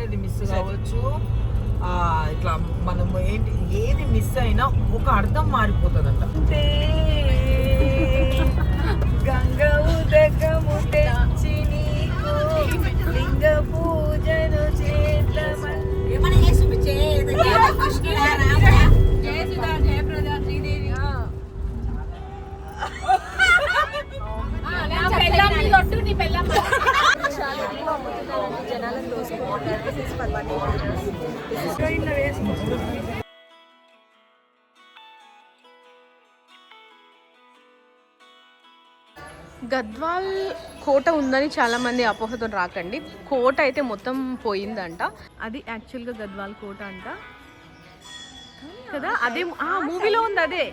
అనేది మిస్ కావచ్చు. ఇట్లా మనం ఏది మిస్ అయినా ఒక అర్థం మారిపోతుందంట. గంగ ఉదకము తెచ్చి నీకు లింగ పూజను గద్వాల్ కోట ఉందని చాలామంది అపోహతో రాకండి. కోట అయితే మొత్తం పోయిందంట. అది యాక్చువల్గా గద్వాల్ కోట అంట కదా, అదే మూవీలో ఉంది అదే.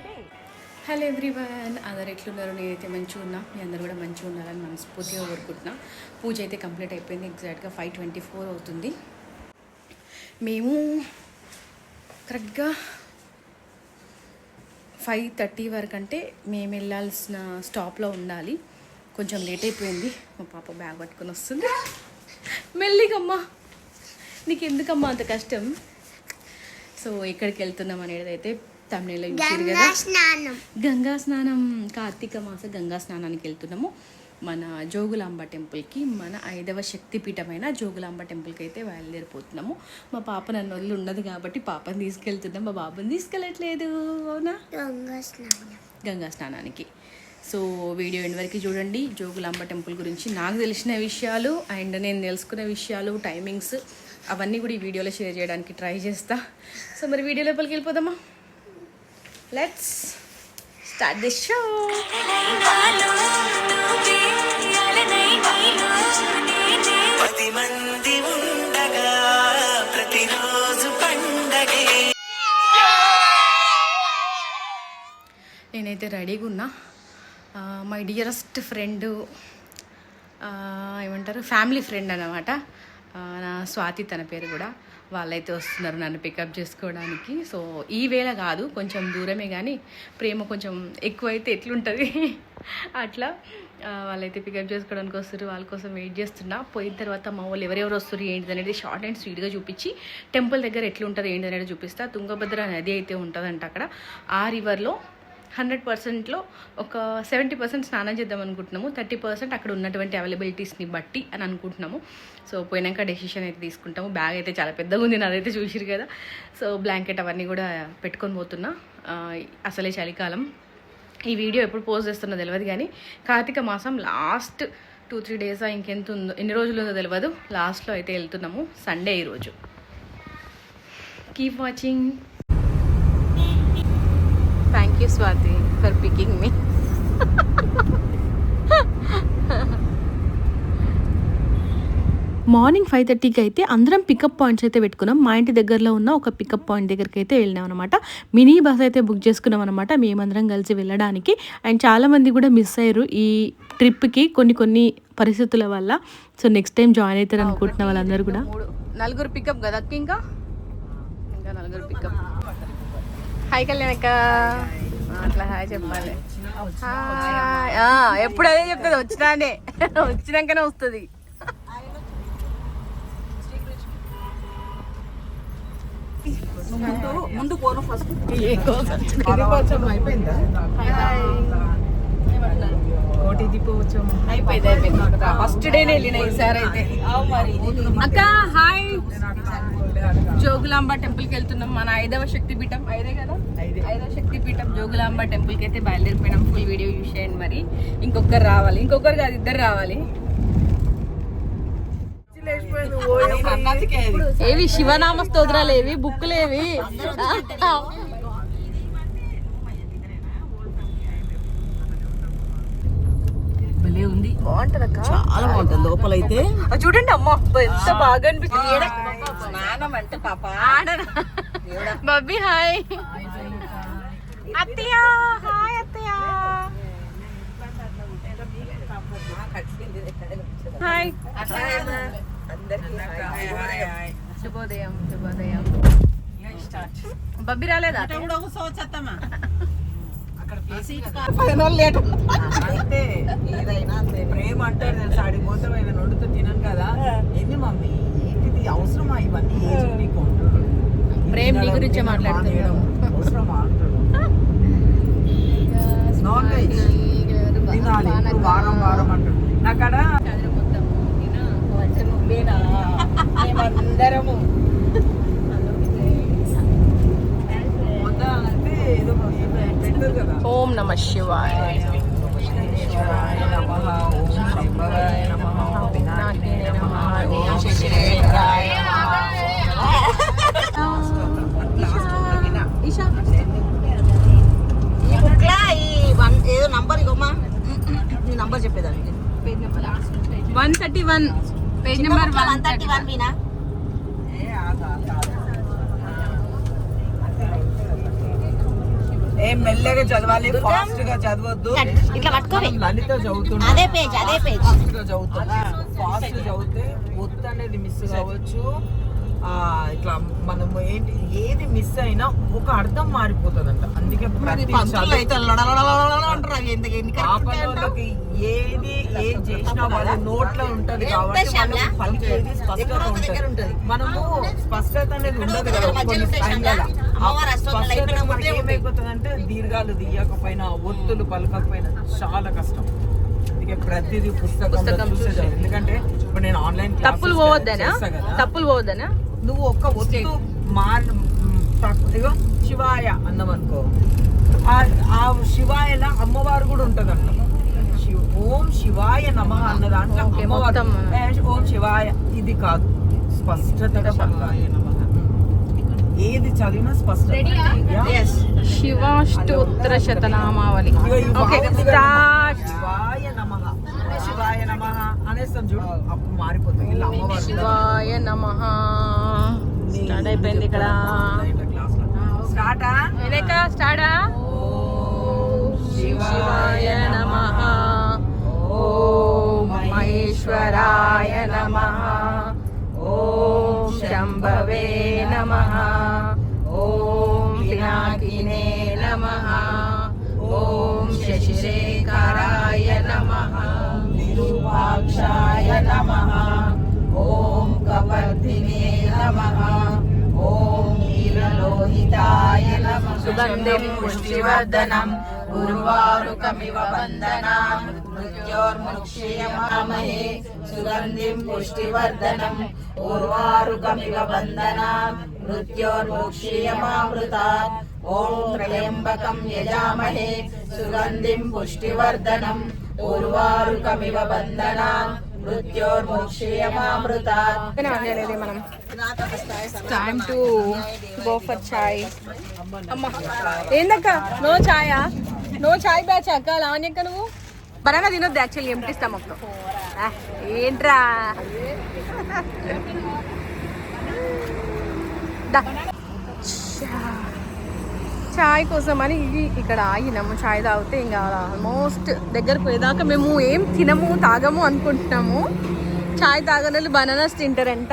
హలో ఎవ్రీవన్, అందరు ఎట్లున్నారు? నేనైతే మంచిగా ఉన్నా, మీ అందరు కూడా మంచిగా ఉన్నారని మనస్ఫూర్తిగా కోరుకుంటున్నా. పూజ అయితే కంప్లీట్ అయిపోయింది. ఎగ్జాక్ట్గా 5:24 అవుతుంది. మేము కరెక్ట్గా 5:30 వరకు అంటే మేము వెళ్ళాల్సిన స్టాప్లో ఉండాలి. కొంచెం లేట్ అయిపోయింది. మా పాప బ్యాగ్ పట్టుకొని వస్తుంది. మెల్లిగమ్మా, నీకు ఎందుకమ్మా అంత కష్టం? సో ఎక్కడికి వెళ్తున్నాం అనేది అయితే తమిళలో చూసారు కదా, గంగా స్నానం. కార్తీక మాస గంగా స్నానానికి వెళ్తున్నాము. మన జోగులాంబ టెంపుల్కి, మన 5వ శక్తిపీఠమైన జోగులాంబ టెంపుల్కి అయితే బయలుదేరిపోతున్నాము. మా పాప నన్ను వదిలి ఉన్నది కాబట్టి పాపని తీసుకెళ్తున్నాం, మా బాబుని తీసుకెళ్ళట్లేదు. అవునా? గంగా స్నానానికి. సో వీడియో ఎండ్ వరకు చూడండి. జోగులాంబ టెంపుల్ గురించి నాకు తెలిసిన విషయాలు అండ్ నేను తెలుసుకున్న విషయాలు, టైమింగ్స్ అవన్నీ కూడా ఈ వీడియోలో షేర్ చేయడానికి ట్రై చేస్తా. సో మరి వీడియో లోపలికి వెళ్ళిపోదామా? Let's start the show. నేనైతే రెడీగా ఉన్నా. మై డియరెస్ట్ ఫ్రెండ్, ఏమంటారు, ఫ్యామిలీ ఫ్రెండ్ అన్నమాట, నా స్వాతి తన పేరు కూడా. వాళ్ళైతే వస్తున్నారు నన్ను పికప్ చేసుకోవడానికి. సో ఈ వేళ కాదు, కొంచెం దూరమే, కానీ ప్రేమ కొంచెం ఎక్కువైతే ఎట్లుంటుంది అట్లా వాళ్ళైతే పికప్ చేసుకోవడానికి వస్తారు. వాళ్ళ కోసం వెయిట్ చేస్తున్నా. పోయిన తర్వాత మా వాళ్ళు ఎవరెవరు వస్తారు ఏంటిది అనేది షార్ట్ అండ్ స్వీట్గా చూపించి టెంపుల్ దగ్గర ఎట్లుంటుంది ఏంటి అనేది చూపిస్తా. తుంగభద్ర నది అయితే ఉంటుందంట అక్కడ. ఆ రివర్లో 100%లో ఒక 70% స్నానం చేద్దాం అనుకుంటున్నాము. 30% అక్కడ ఉన్నటువంటి అవైలబిలిటీస్ని బట్టి అని అనుకుంటున్నాము. సో పోయినాక డెసిషన్ అయితే తీసుకుంటాము. బ్యాగ్ అయితే చాలా పెద్దగా ఉంది నాదైతే, చూసిరు కదా. సో బ్లాంకెట్ అవన్నీ కూడా పెట్టుకొని పోతున్నా. అసలే చలికాలం. ఈ వీడియో ఎప్పుడు పోస్ట్ చేస్తున్నా తెలియదు, కానీ కార్తీక మాసం లాస్ట్ 2-3 డేస్ ఇంకెంత ఉందో, ఎన్ని రోజులు ఉందో తెలియదు. లాస్ట్లో అయితే వెళ్తున్నాము. సండే ఈరోజు. Keep watching. Thank you, Swati, for picking me. Morning 5:30కి అయితే అందరం పికప్ పాయింట్స్ అయితే పెట్టుకున్నాం. మా ఇంటి దగ్గరలో ఉన్న ఒక పికప్ పాయింట్ దగ్గరికి అయితే వెళ్ళినాం అనమాట. మినీ బస్ అయితే బుక్ చేసుకున్నాం అనమాట, మేమందరం కలిసి వెళ్ళడానికి. అండ్ చాలామంది కూడా మిస్ అయ్యారు ఈ ట్రిప్కి కొన్ని పరిస్థితుల వల్ల. సో నెక్స్ట్ టైం జాయిన్ అవుతారు అనుకుంటున్న వాళ్ళందరూ కూడా. 4 పికప్ కదా, ఇంకా 4 పికప్. హాయ్ కళ్యాణక్క, అట్లా హాయ్ చెప్పాలి. ఎప్పుడు అదే చెప్తుంది, వచ్చినానే వచ్చినాకనే వస్తుంది. ముందు పోను ఫస్ట్. అయిపోయిందా? కోటి దీపోత్సవం అయిపోయింది. ఫస్ట్ డేనే వెళ్ళిన ఈసారి అయితే. అక్క హాయ్. జోగులాంబ టెంపుల్కి వెళ్తున్నాం. మన 5వ శక్తిపీఠం, 5 కదా, 5వ శక్తిపీఠం జోగులాంబ టెంపుల్కి అయితే బయలుదేరిపోయినాం. ఫుల్ వీడియో యూస్ చేయండి. మరి ఇంకొకరు రావాలి, ఇంకొకరు కాదు, 2 రావాలి. ఏవి శివనామ స్తోత్రాలు, ఏవి బుక్కులు, ఏవి ఉంది. బాగుంటది అక్క, చాలా బాగుంటది. లోపలైతే చూడండి అమ్మ, ఎంత బాగా అనిపిస్తుంది. స్నానం అంటే పాప బబ్బీ హాయ్. అత్తయ్య హాయ్. అత్తయ్య హాయ్. శుభోదయం. శుభోదయం. బబ్బీ రాలేదా? అయితే ఏదైనా ప్రేమ అంటారు తెలుసు. ఆడిపోతాం, ఏదైనా వండుతూ తినను కదా. ఏంది మమ్మీ, ఏంటిది అవసరమా సేమ్ నీ గురించే మాట్లాడుతున్నాం. నాన్ వెజ్ తినాలి వారం వారం అంటాడు నాకడ మేమందరము అంటే ఏదో పెట్టదు కదా. ఓం నమ శివాయ. శివాయ నమః, ఓం శివాయ నమః, పినాకినే నమః, ఓం శివాయ ఈ బుక్ లా ఈ ఏదో నంబర్ ఇగోమ్మా, నీ నంబర్ చెప్పేదానికి. 131 పేజ్ నెంబర్ 131 వీనా. ఏం మెల్లగా చదవాలి, ఫాస్ట్ గా చదవద్దు. ఇట్లా పట్టుకోవాలి. లలిత చదువుతున్నా, అదే పేజ్ ఫాస్ట్ గా చదువుతున్నా. ఫాస్ట్ చదివితే ఒత్తు అనేది మిస్ కావచ్చు. ఇట్లా మనం ఏంటి ఏది మిస్ అయినా ఒక అర్థం మారిపోతుందంట. అందుకే పాపలకి ఏది చేసినా వాళ్ళ నోట్లో ఉంటది కాబట్టి పలికేది స్పష్టత ఉంటది. మనము స్పష్టత అనేది ఉండదు కదా కొన్ని టైంలలో. స్పష్టత మనకి ఏమైపోతుంది అంటే దీర్ఘాలు తీయకపోయినా ఒత్తులు పలకకపోయినా చాలా కష్టం. అందుకే ప్రతిదీ పుస్తకం చూసే చదువు. ఎందుకంటే ఇప్పుడు నేను ఆన్లైన్ తప్పులు పోవద్దనా నువ్వు ఒక్క ఒత్తు శివాయ అన్నమనుకో, ఆ శివాయల అమ్మవారు కూడా ఉంటదంట. ఓం శివాయ నమః అన్నదాంట్లో అమ్మవారు ఓం శివాయ ఇది కాదు, స్పష్టతగా పలకాలి. ఏది చదివినా స్పష్టత. శివాష్టోత్తర శతనామావళి. శివాయ నమః, శివాయ నమః అనేస్తాం చూడు, అప్పుడు మారిపోతుంది. ఇలా అమ్మవారు శివాయ నమః. స్టార్ట్ అయిపోయింది ఇక్కడ. స్టార్టా స్టార్టా. శివాయ నమః, ఓం మహేశ్వరాయ నమః, ఓం శంభవే నమః, ఓం పినాకినే నమః, ఓం శశిరేఖరాయ నమః, విరూపాక్షాయ నమః, ఓం కవర్ధినే నమః, ఓం నీలలోహితాయ నమః. సుగంధిం పుష్టివర్ధనం ఉర్వారుకమివ వందనాం మృత్యోర్ముక్షీయమామహే. సుగంధిం పుష్టివర్ధనం ఉర్వారుకమివ వందనాం మృత్యోర్ముక్షీయమామృతాత్. ఓం త్రయంబకం యజామహే సుగంధిం పుష్టివర్ధనం ఉర్వారుకమివ వందనాం మృత్యోర్ముక్షీయమామృతాత్. మనం టైమ్ టు గో ఫర్ చాయ్. అమ్మ ఏందక్క నో చాయా? నో చాయ్ బ్యాచ్ అక్క. లావణ్యక్క నువ్వు బనానా తినొద్దు యాక్చువల్లీ, ఎంటీ స్టమక్ తో. ఏంట్రా చాయ్ కోసం అని ఇక్కడ ఆగినాము. చాయ్ తాగితే ఇంకా ఆల్మోస్ట్ దగ్గరకు పోయేదాకా మేము ఏం తినము తాగము అనుకుంటున్నాము. చాయ్ తాగనలు బనానాస్ తింటారంట.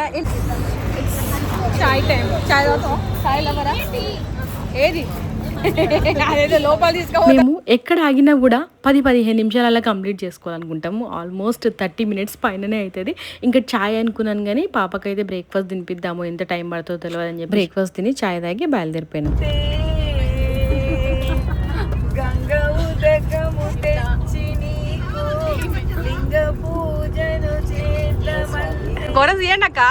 చాయ్ టైం. చాయ్ తాగుతాం. చాయ్ లవరా ఏది అదేదో లోపల తీసుకోవాలి. మేము ఎక్కడ ఆగినా కూడా 10-15 నిమిషాలలో కంప్లీట్ చేసుకోవాలనుకుంటాము. ఆల్మోస్ట్ 30 మినిట్స్ పైననే అవుతుంది. ఇంకా చాయ్ అనుకున్నాను కానీ పాపకైతే బ్రేక్ఫాస్ట్ తినిపిద్దాము, ఎంత టైం పడుతుందో తెలియదు అని చెప్పి బ్రేక్ఫాస్ట్ తిని చాయ్ తాగి బయలుదేరిపోయినాం. గొడవ తీయండి అక్క.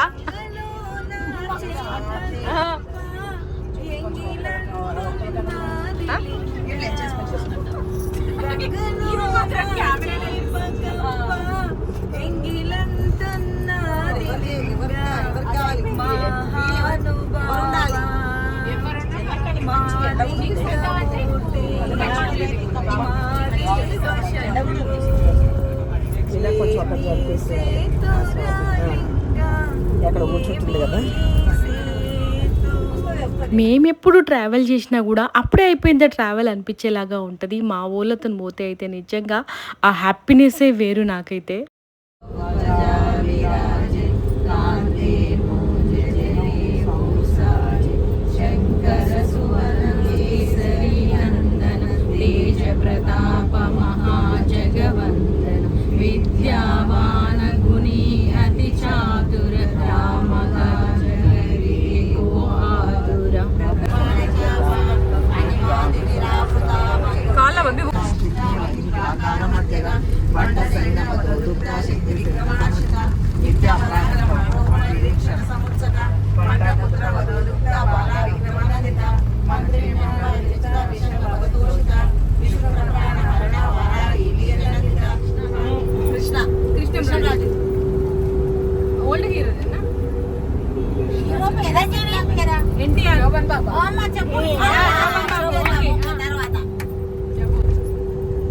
మేమెప్పుడు ట్రావెల్ చేసినా కూడా అప్పుడే అయిపోయిందా ట్రావెల్ అనిపించేలాగా ఉంటుంది. మా ఊళ్ళతో పోతే అయితే నిజంగా ఆ హ్యాపీనెస్సే వేరు నాకైతే. విద్యావాన గుణీ అతి చాతుర రామగా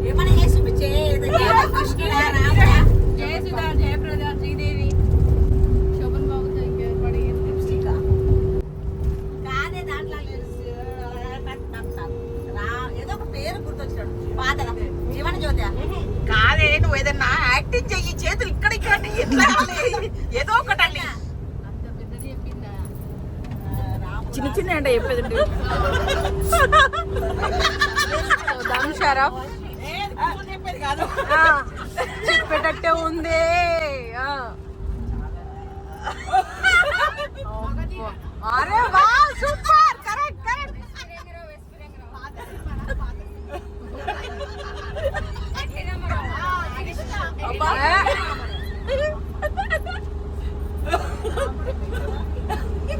ఏమన్నా చేసి చూపించే జయసుధా, జయప్రద, శ్రీదేవి, శోభన్ బాబు కాదే దాంట్లో ఏదో ఒక పేరు గుర్తొచ్చినాడు పాతల జీవన జ్యోతి కాదే నువ్వు ఏదన్నా యాక్టింగ్ చెయ్యి చేతులు ఇక్కడ ఇక్కడ ఎట్లా ఏదో ఒకటండి చిన్న చిన్న అంటే చెప్పేది షరఫ్ చెప్పేది కాదు చెప్పేటట్టే ఉంది. అరే వా సూపర్ కరెక్ట్ కరెక్ట్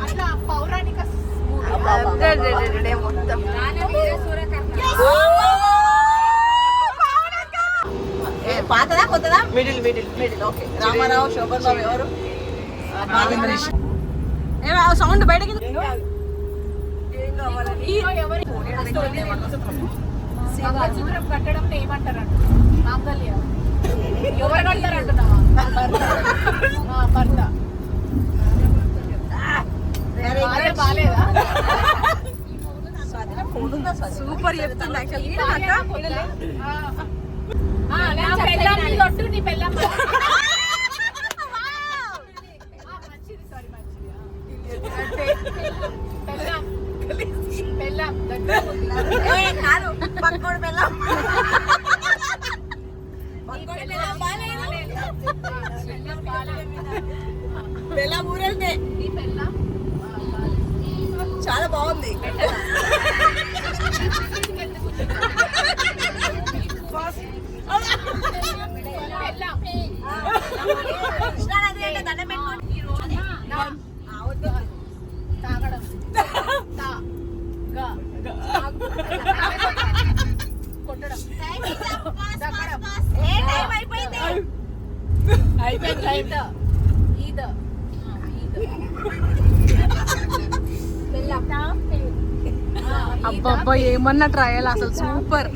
అట్లా పౌరాణిక మొత్తం పాతదా కొత్తదా middle middle middle okay Ramarao Sobhan Babu ఎవరు సౌండ్ బయటకి కట్టడం ఏమంటారంట మాంగళ్యం ఎవరు కడతారంటున్నా భర్త బాలేదా సూపర్ చెప్తుంది యాక్చువల్లీ నీ పెళ్ళం కాదు పక్కోడు బెల్లం బెల్లం ఊరెళ్తే చాలా బాగుంది కృష్ణానది అంటే దండం పెట్టుకోండి తాగడం కొట్టడం అయిపోయింది అయిపోయింది ఈద అబ్బబ్బా ఏమన్నా ట్రయల్ అసలు సూపర్.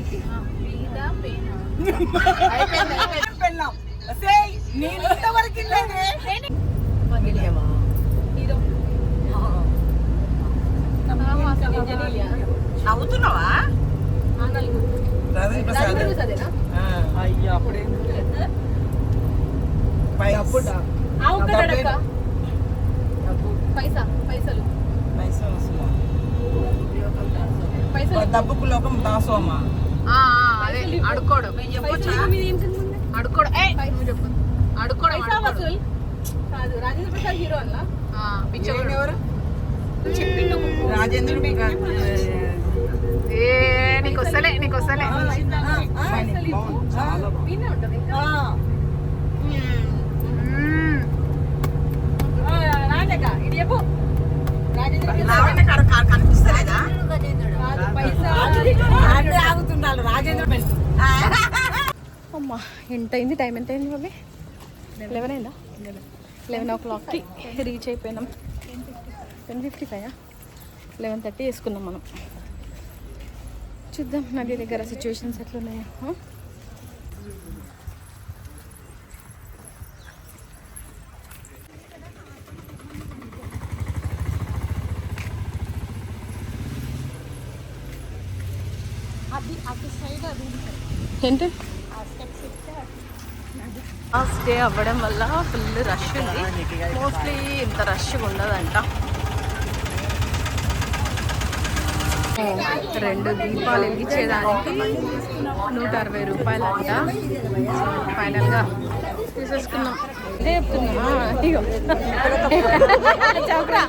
నవ్వుతున్నావా అయ్యా అప్పుడే పైసలు డబ్బుకు లోకం దాసోమా అదే అడుకోవడం అడుకోవడం అడుకోవడం కాదు రాజేంద్ర ప్రసాద్ హీరో అన్న పిచ్చోడు ఎవరు రాజేంద్రుడు మీకు నీకు వస్తలే రాజక ఇది చెప్పు కనిపిస్తలేదా ఆగుతున్నాడు రాజేంద్ర అమ్మా ఎంత అయింది టైం ఎంత అయింది మళ్ళీ 11 అయిందా 11 రీచ్ అయిపోయినాం 10:55 11:30 వేసుకున్నాం మనం. చూద్దాం నది దగ్గర సిచ్యువేషన్స్ ఎట్లున్నాయో. ఏంటి స్టే అవ్వడం వల్ల ఫుల్ రష్ ఉంది. మోస్ట్లీ ఇంత రష్గా ఉండదంట. 2 దీపాలు వెలిగించేదానికి 160 రూపాయలు అంట. ఫైనల్గా తీసేసుకున్నాం. ఇదే చెప్తున్నామా ఇగో చౌకరా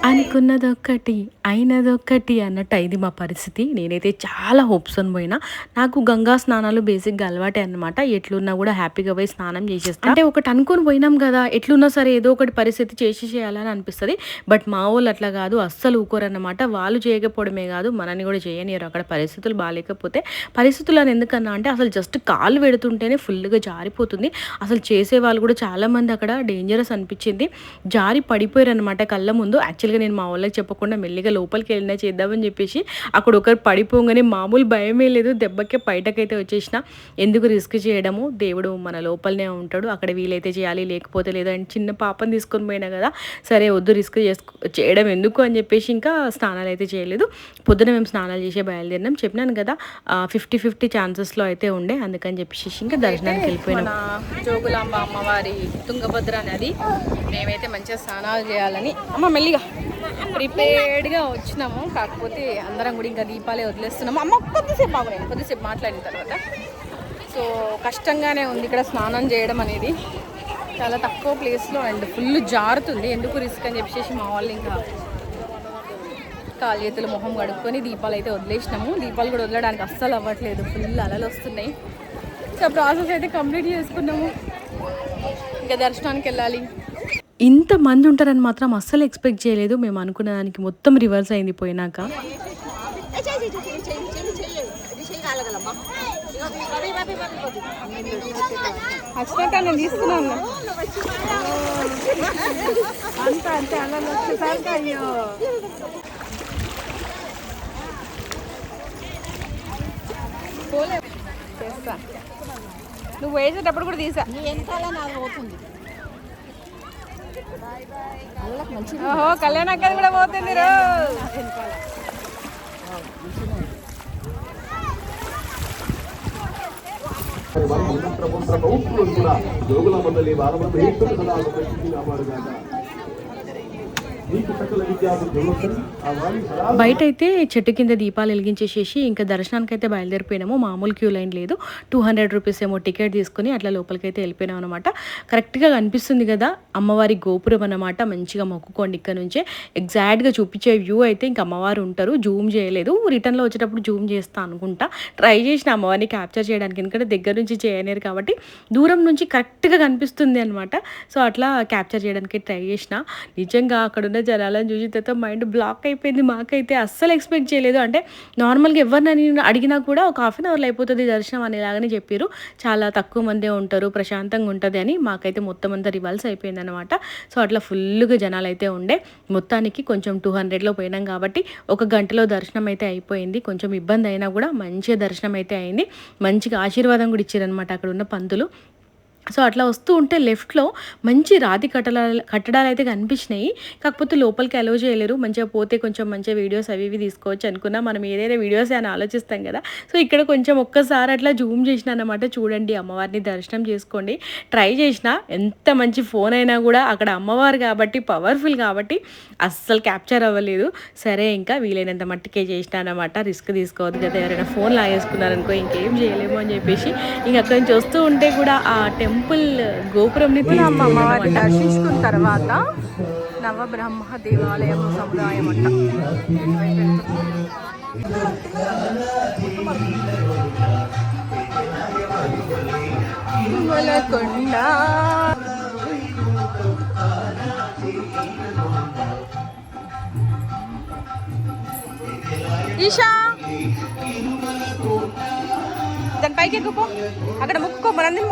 అనుకున్నదొక్కటి అయినదొక్కటి అన్నట్టు అయింది మా పరిస్థితి. నేనైతే చాలా హోప్స్ అని పోయినా. నాకు గంగా స్నానాలు బేసిక్గా అలవాటే అనమాట. ఎట్లున్నా కూడా హ్యాపీగా పోయి స్నానం చేసేస్తాను. అంటే ఒకటి అనుకుని పోయినాం కదా, ఎట్లున్నా సరే ఏదో ఒకటి పరిస్థితి చేయాలని అనిపిస్తుంది. బట్ మా వాళ్ళు అట్లా కాదు, అస్సలు ఊకోరన్నమాట. వాళ్ళు చేయకపోవడమే కాదు, మనని కూడా చేయనియరు. అక్కడ పరిస్థితులు బాగాలేకపోతే, పరిస్థితులు అని ఎందుకన్నా అంటే అసలు జస్ట్ కాళ్ళు పెడుతుంటేనే ఫుల్గా జారిపోతుంది. అసలు చేసే వాళ్ళు కూడా చాలామంది అక్కడ డేంజరస్ అనిపించింది. జారి పడిపోయారు అనమాట కళ్ళ ముందు. యాక్చువల్గా నేను మా వాళ్ళకి చెప్పకుండా మెల్లిగా లోపలికి వెళ్ళినా చేద్దామని చెప్పేసి అక్కడ ఒకరు పడిపోగానే మామూలు భయమే లేదు, దెబ్బకే బయటకైతే వచ్చేసిన. ఎందుకు రిస్క్ చేయడము, దేవుడు మన లోపలనే ఉంటాడు, అక్కడ వీలైతే చేయాలి లేకపోతే లేదా. అండ్ చిన్న పాపని తీసుకొని పోయినా కదా, సరే వద్దు రిస్క్ చేయడం ఎందుకు అని చెప్పేసి ఇంకా స్నానాలు అయితే చేయలేదు. పొద్దున మేము స్నానాలు చేసే బయలుదేరినాం. చెప్పినాను కదా 50-50 ఛాన్సెస్లో అయితే ఉండే, అందుకని చెప్పేసి ఇంకా దర్శనానికి వెళ్ళిపోయినాం. జోగులాంబ అమ్మవారి తుంగభద్ర నది మేమైతే మంచిగా స్నానాలు చేయాలని మెల్లిగా ప్రిపేర్డ్గా వచ్చినాము. కాకపోతే అందరం కూడా ఇంకా దీపాలే వదిలేస్తున్నాము. అమ్మ కొద్దిసేపు బాబు, నేను కొద్దిసేపు మాట్లాడిన తర్వాత. సో కష్టంగానే ఉంది ఇక్కడ స్నానం చేయడం అనేది, చాలా తక్కువ ప్లేస్లో అండ్ ఫుల్ జారుతుంది. ఎందుకు రిస్క్ అని చెప్పేసి మా వాళ్ళు ఇంకా కాలు చేతులు మొహం కడుక్కొని దీపాలు అయితే వదిలేసినాము. దీపాలు కూడా వదలడానికి అస్సలు అవ్వట్లేదు, ఫుల్ అలలు వస్తున్నాయి. సో ప్రాసెస్ అయితే కంప్లీట్ చేసుకున్నాము. ఇంకా దర్శనానికి వెళ్ళాలి. ఇంతమంది ఉంటారని మాత్రం అస్సలు ఎక్స్పెక్ట్ చేయలేదు. మేము అనుకున్న దానికి మొత్తం రివర్స్ అయింది పోయినాక. నేను తీసుకున్నాను అంతే అలా వచ్చేసరికి అయ్యో చేస్తా. నువ్వు వేసేటప్పుడు కూడా తీసా. ఓహో కళ్యాణ అక్కది కూడా పోతుంది. బయట అయితే చెట్టు కింద దీపాలు వెలిగించేసేసి ఇంకా దర్శనానికి అయితే బయలుదేరిపోయినాము. మామూలు క్యూ లైన్ లేదు, 200 రూపీస్ ఏమో టికెట్ తీసుకుని అట్లా లోపలికి అయితే వెళ్ళిపోయినాం అనమాట. కరెక్ట్గా కనిపిస్తుంది కదా అమ్మవారి గోపురం అనమాట. మంచిగా మొక్కుకోండి. ఇక్కడ నుంచే ఎగ్జాక్ట్గా చూపించే వ్యూ అయితే ఇంకా అమ్మవారు ఉంటారు. జూమ్ చేయలేదు, రిటర్న్లో వచ్చేటప్పుడు జూమ్ చేస్తా అనుకుంటా. ట్రై చేసిన అమ్మవారిని క్యాప్చర్ చేయడానికి, ఎందుకంటే దగ్గర నుంచి చేయలేరు కాబట్టి దూరం నుంచి కరెక్ట్గా కనిపిస్తుంది అనమాట. సో అట్లా క్యాప్చర్ చేయడానికి ట్రై చేసిన. నిజంగా అక్కడున్న జనాలను చూసి తర్వాత మైండ్ బ్లాక్ అయిపోయింది. మాకైతే అస్సలు ఎక్స్పెక్ట్ చేయలేదు. అంటే నార్మల్గా ఎవరిని అడిగినా కూడా ఒక ½ అవర్లో అయిపోతుంది దర్శనం అనేలాగానే చెప్పారు. చాలా తక్కువ మందే ఉంటారు, ప్రశాంతంగా ఉంటుంది అని. మాకైతే మొత్తం అంతా రివల్స్ అయిపోయింది అనమాట. సో అట్లా ఫుల్గా జనాలు అయితే ఉండే. మొత్తానికి కొంచెం 200లో పోయినాం కాబట్టి 1 గంటలో దర్శనం అయితే అయిపోయింది. కొంచెం ఇబ్బంది అయినా కూడా మంచిగా దర్శనం అయితే అయింది. మంచిగా ఆశీర్వాదం కూడా ఇచ్చారనమాట అక్కడ ఉన్న పంతులు. సో అట్లా వస్తూ ఉంటే లెఫ్ట్లో మంచి రాతి కట్టడాలు అయితే కనిపించినాయి. కాకపోతే లోపలికి అలౌ చేయలేరు. మంచిగా పోతే కొంచెం మంచిగా వీడియోస్ అవి ఇవి తీసుకోవచ్చు అనుకున్నా. మనం ఏదైనా వీడియోస్ అని ఆలోచిస్తాం కదా. సో ఇక్కడ కొంచెం ఒక్కసారి అట్లా జూమ్ చేసిన అనమాట. చూడండి, అమ్మవారిని దర్శనం చేసుకోండి. ట్రై చేసిన, ఎంత మంచి ఫోన్ అయినా కూడా అక్కడ అమ్మవారు కాబట్టి, పవర్ఫుల్ కాబట్టి అస్సలు క్యాప్చర్ అవ్వలేదు. సరే ఇంకా వీలైనంత మట్టికే చేసిన అనమాట. రిస్క్ తీసుకోవద్దు కదా, ఎవరైనా ఫోన్ లాగేసుకున్నారనుకో ఇంకేం చేయలేము అని చెప్పేసి ఇంక అక్కడి నుంచి వస్తూ ఉంటే కూడా ఆ టెంపుల్ గోపురంని అమ్మవారిని దర్శించుకున్న తర్వాత నవబ్రహ్మ దేవాలయం సముదాయం అంట. ఈషా దాని పైకి ఎక్కుకో, అక్కడ మొక్కుకో, మనందరి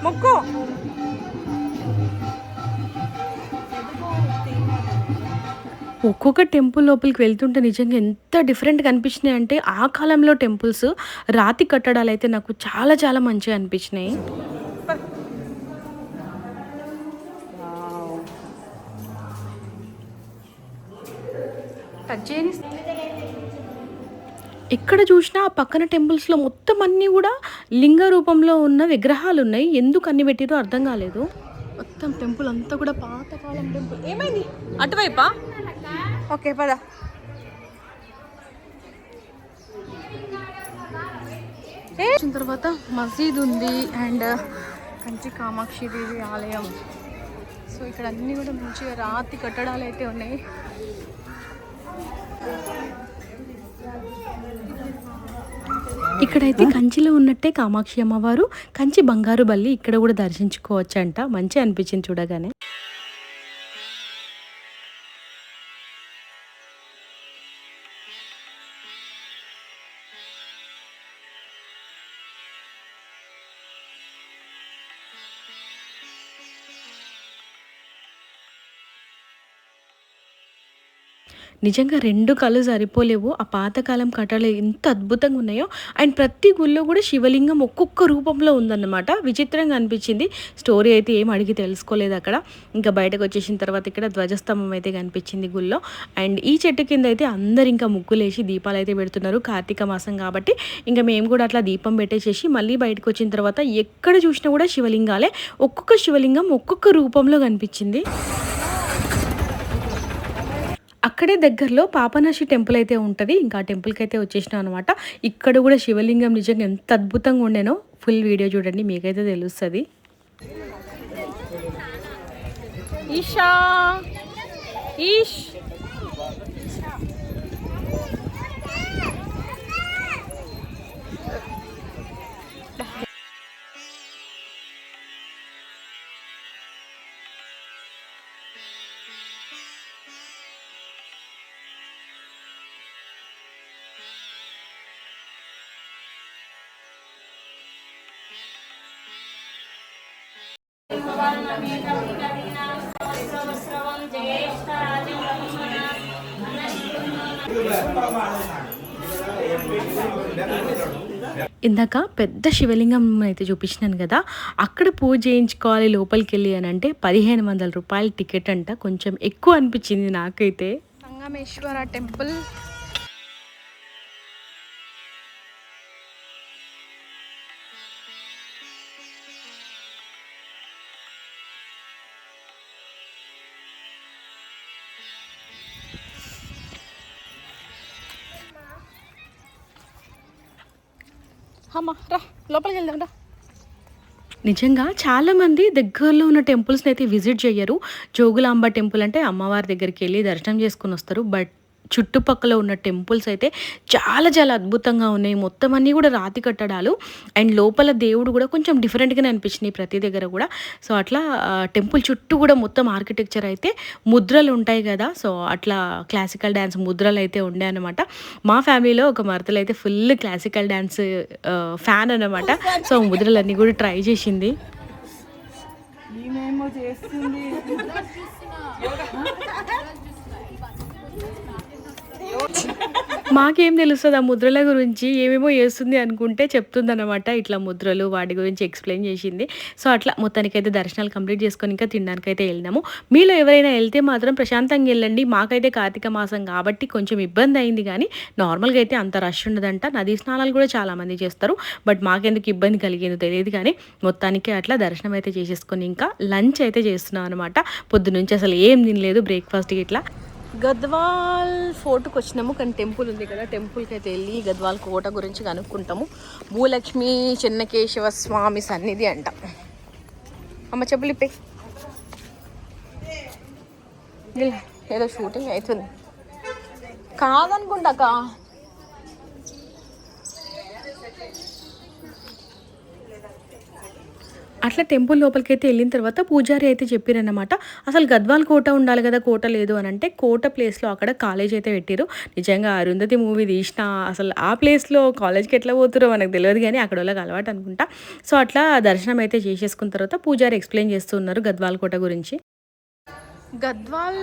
మొక్కో. ఒక్కొక్క టెంపుల్ లోపలికి వెళ్తుంటే నిజంగా ఎంత డిఫరెంట్గా అనిపించినాయి అంటే, ఆ కాలంలో టెంపుల్స్ రాతి కట్టడాలు అయితే నాకు చాలా చాలా మంచిగా అనిపించినాయి. ఎక్కడ చూసినా ఆ పక్కన టెంపుల్స్లో మొత్తం అన్నీ కూడా లింగ రూపంలో ఉన్న విగ్రహాలు ఉన్నాయి. ఎందుకు అన్ని పెట్టిరో అర్థం కాలేదు. మొత్తం టెంపుల్ అంతా కూడా పాతకాలం టెంపుల్. ఏమైంది అటువైపా? ఓకే పద. వచ్చిన తర్వాత మసీద్ ఉంది అండ్ కంచి కామాక్షి దేవి ఆలయం. సో ఇక్కడ అన్నీ కూడా మంచిగా రాతి కట్టడాలు అయితే ఉన్నాయి. ఇక్కడైతే కంచిలో ఉన్నట్టే కామాక్షి అమ్మవారు, కంచి బంగారు బల్లి ఇక్కడ కూడా దర్శించుకోవచ్చంట. మంచి అనిపించింది చూడగానే. నిజంగా 2 కళ్ళు సరిపోలేవు. ఆ పాతకాలం కట్టలు ఎంత అద్భుతంగా ఉన్నాయో. అండ్ ప్రతి గుళ్ళో కూడా శివలింగం ఒక్కొక్క రూపంలో ఉందన్నమాట. విచిత్రంగా అనిపించింది. స్టోరీ అయితే ఏం అడిగి తెలుసుకోలేదు అక్కడ. ఇంకా బయటకు వచ్చేసిన తర్వాత ఇక్కడ ధ్వజస్తంభం అయితే కనిపించింది గుళ్ళో. అండ్ ఈ చెట్టు కింద అయితే అందరు ఇంకా ముగ్గులేసి దీపాలు అయితే పెడుతున్నారు. కార్తీక మాసం కాబట్టి ఇంకా మేము కూడా అట్లా దీపం పెట్టేసేసి మళ్ళీ బయటకు వచ్చిన తర్వాత ఎక్కడ చూసినా కూడా శివలింగాలే. ఒక్కొక్క శివలింగం ఒక్కొక్క రూపంలో కనిపించింది. అక్కడే దగ్గరలో పాపనాశి టెంపుల్ అయితే ఉంటుంది. ఇంకా ఆ టెంపుల్కి అయితే వచ్చేసినాం అనమాట. ఇక్కడ కూడా శివలింగం నిజంగా ఎంత అద్భుతంగా ఉండేనో ఫుల్ వీడియో చూడండి, మీకైతే తెలుస్తుంది. ఈషా ఈష్ ఇందాక పెద్ద శివలింగం అయితే చూపించినాను కదా, అక్కడ పూజ చేయించుకోవాలి లోపలికి వెళ్ళి అని అంటే 1500 రూపాయల టికెట్ అంట. కొంచెం ఎక్కువ అనిపించింది నాకైతే. సంగమేశ్వర టెంపుల్ అమ్మా రా లోపలికి వెళ్దాం రా. నిజంగా చాలామంది దగ్గరలో ఉన్న టెంపుల్స్ని అయితే విజిట్ చేయరు. జోగులాంబ టెంపుల్ అంటే అమ్మవారి దగ్గరికి వెళ్ళి దర్శనం చేసుకుని వస్తారు. బట్ చుట్టుపక్కల ఉన్న టెంపుల్స్ అయితే చాలా చాలా అద్భుతంగా ఉన్నాయి. మొత్తం అన్నీ కూడా రాతి కట్టడాలు. అండ్ లోపల దేవుడు కూడా కొంచెం డిఫరెంట్గానే అనిపించినాయి ప్రతి దగ్గర కూడా. సో అట్లా టెంపుల్ చుట్టూ కూడా మొత్తం ఆర్కిటెక్చర్ అయితే ముద్రలు ఉంటాయి కదా, సో అట్లా క్లాసికల్ డ్యాన్స్ ముద్రలు అయితే ఉండే అనమాట. మా ఫ్యామిలీలో ఒక మరదలు అయితే ఫుల్ క్లాసికల్ డ్యాన్స్ ఫ్యాన్ అనమాట. సో ముద్రలన్నీ కూడా ట్రై చేసింది. మాకేం తెలుస్తుంది ఆ ముద్రల గురించి, ఏమేమో చేస్తుంది అనుకుంటే చెప్తుంది అనమాట. ఇట్లా ముద్రలు వాటి గురించి ఎక్స్ప్లెయిన్ చేసింది. సో అట్లా మొత్తానికైతే దర్శనాలు కంప్లీట్ చేసుకొని ఇంకా తినడానికైతే వెళ్ళినాము. మీలో ఎవరైనా వెళ్తే మాత్రం ప్రశాంతంగా వెళ్ళండి. మాకైతే కార్తీక మాసం కాబట్టి కొంచెం ఇబ్బంది అయింది, కానీ నార్మల్గా అయితే అంత రష్ ఉండదంట. నదీ స్నానాలు కూడా చాలామంది చేస్తారు. బట్ మాకెందుకు ఇబ్బంది కలిగిందో తెలియదు, కానీ మొత్తానికి అట్లా దర్శనం అయితే చేసేసుకొని ఇంకా లంచ్ అయితే చేస్తున్నాం అనమాట. పొద్దునుంచి అసలు ఏం తినలేదు, బ్రేక్ఫాస్ట్కి ఇట్లా. గద్వాల్ ఫోర్ట్కి వచ్చినాము, కానీ టెంపుల్ ఉంది కదా, టెంపుల్కి అయితే వెళ్ళి గద్వాల్ కోట గురించి కనుక్కుంటాము. భూలక్ష్మి చెన్నకేశవ స్వామి సన్నిధి అంట. అమ్మ చెప్పులు ఇప్పే, ఏదో షూటింగ్ అవుతుంది కాదనుకుంటాక. అట్లా టెంపుల్ లోపలికి అయితే వెళ్ళిన తర్వాత పూజారి అయితే చెప్పారన్నమాట, అసలు గద్వాల్ కోట ఉండాలి కదా, కోట లేదు అని అంటే కోట ప్లేస్లో అక్కడ కాలేజ్ అయితే పెట్టారు. నిజంగా అరుంధతి మూవీ తీసిన అసలు ఆ ప్లేస్లో కాలేజ్కి ఎట్లా పోతారో మనకు తెలియదు, కానీ అక్కడ వాళ్ళకి అలవాటు అనుకుంటా. సో అట్లా దర్శనం అయితే చేసేసుకున్న తర్వాత పూజారి ఎక్స్ప్లెయిన్ చేస్తున్నారు గద్వాల్ కోట గురించి. గద్వాల్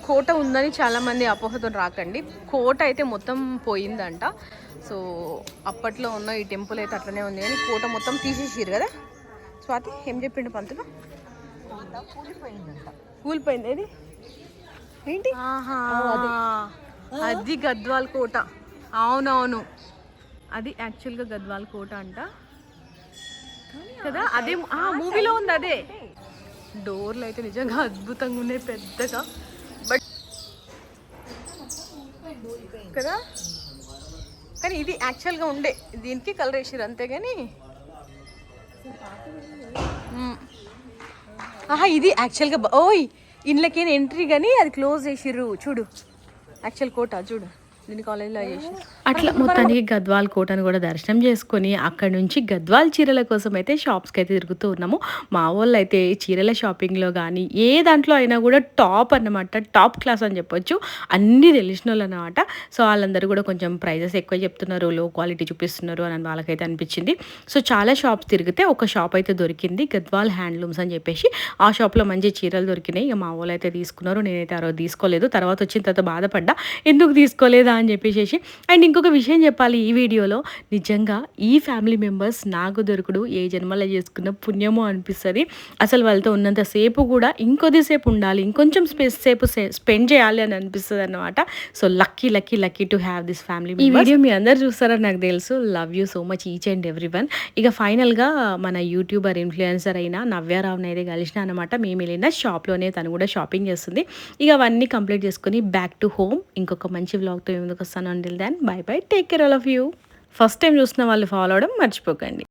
కోట ఉందని చాలామంది అపోహతో రాకండి. కోట అయితే మొత్తం పోయిందంట. సో అప్పట్లో ఉన్న ఈ టెంపుల్ అయితే అట్లనే ఉంది, కానీ కోట మొత్తం తీసేసారు కదా. స్వాతి ఏం చెప్పిండు పంతులు? కూలిపోయింది. ఇది ఏంటి? అది గద్వాల్ కోట. అవునవును, అది యాక్చువల్గా గద్వాల్ కోట అంట కదా. అదే మూవీలో ఉంది అదే. డోర్లు అయితే నిజంగా అద్భుతంగా ఉన్నాయి పెద్దగా, బట్ కదా. కానీ ఇది యాక్చువల్గా ఉండే, దీనికి కలర్ వేసారు అంతే. కానీ ఇది యాక్చువల్గా ఓయ్ ఇంట్లోకి ఎంట్రీ, కానీ అది క్లోజ్ చేసిర్రు చూడు. యాక్చువల్ కోట చూడు. నేను కాలేజ్లో చేసి అట్లా మొత్తానికి గద్వాల్ కోటను కూడా దర్శనం చేసుకొని అక్కడ నుంచి గద్వాల్ చీరల కోసం అయితే షాప్స్కి అయితే తిరుగుతూ ఉన్నాము. మా వాళ్ళు అయితే చీరల షాపింగ్లో కానీ ఏ దాంట్లో అయినా కూడా టాప్ అన్నమాట, టాప్ క్లాస్ అని చెప్పొచ్చు. అన్నీ తెలిసిన వాళ్ళు అన్నమాట. సో వాళ్ళందరూ కూడా కొంచెం ప్రైజెస్ ఎక్కువ చెప్తున్నారు, లో క్వాలిటీ చూపిస్తున్నారు అని వాళ్ళకైతే అనిపించింది. సో చాలా షాప్స్ తిరిగితే ఒక షాప్ అయితే దొరికింది, గద్వాల్ హ్యాండ్లూమ్స్ అని చెప్పేసి. ఆ షాప్లో మంచి చీరలు దొరికినాయి. ఇక మా వాళ్ళు అయితే తీసుకున్నారు, నేనైతే ఆ రోజు తీసుకోలేదు. తర్వాత వచ్చిన తర్వాత బాధపడ్డా ఎందుకు తీసుకోలేదా అని చెప్పేసి. అండ్ ఇంకొక విషయం చెప్పాలి ఈ వీడియోలో, నిజంగా ఈ ఫ్యామిలీ మెంబర్స్ నాకు దొరుకుడు ఏ జన్మలో చేసుకున్న పుణ్యమో అనిపిస్తుంది. అసలు వాళ్ళతో ఉన్నంతసేపు కూడా ఇంకొద్దిసేపు ఉండాలి, ఇంకొంచెం సేపు స్పెండ్ చేయాలి అని అనిపిస్తుంది అన్నమాట. So lucky to have this family. ఈ వీడియో మీ అందరు చూస్తారని నాకు తెలుసు. Love you so much each and every one. ఇక ఫైనల్గా మన యూట్యూబర్ ఇన్ఫ్లుయెన్సర్ అయిన నవ్యారావుని అయితే కలిసిన అనమాట. మేము వెళ్ళిన షాప్లోనే తను కూడా షాపింగ్ చేస్తుంది. ఇక అవన్నీ కంప్లీట్ చేసుకుని బ్యాక్ టు హోమ్. ఇంకొక మంచి వ్లాగ్తో ముందుకు వస్తాను. Until then bye bye, take care all of you. First time చూసిన వాళ్ళు ఫాలో అవడం మర్చిపోకండి.